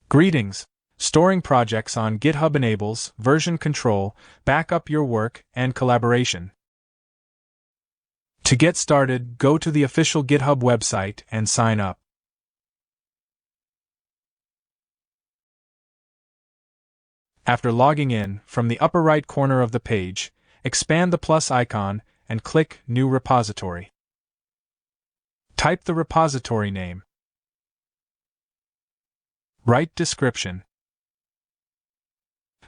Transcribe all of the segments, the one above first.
Greetings! Storing projects on GitHub enables version control, backup your work, and collaboration. To get started, go to the official GitHub website and sign up. After logging in, from the upper right corner of the page, expand the plus icon and click New Repository. Type the repository name. Write description.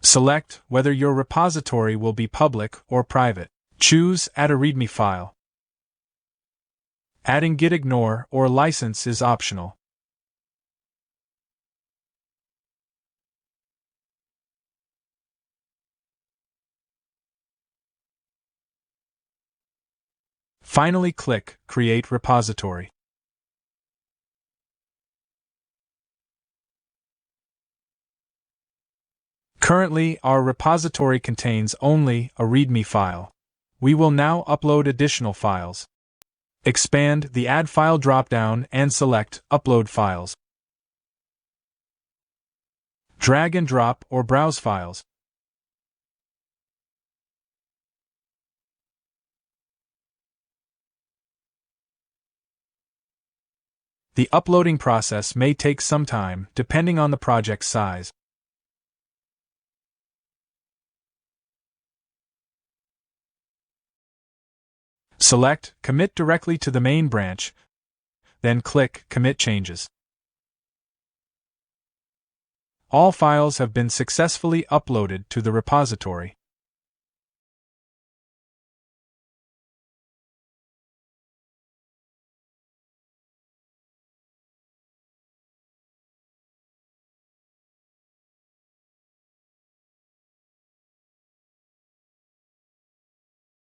Select whether your repository will be public or private. Choose Add a README file. Adding gitignore or license is optional. Finally, click Create Repository. Currently, our repository contains only a README file. We will now upload additional files. Expand the Add File drop-down and select Upload Files. Drag and drop or browse files. The uploading process may take some time, depending on the project's size. Select Commit directly to the main branch, then click Commit Changes. All files have been successfully uploaded to the repository.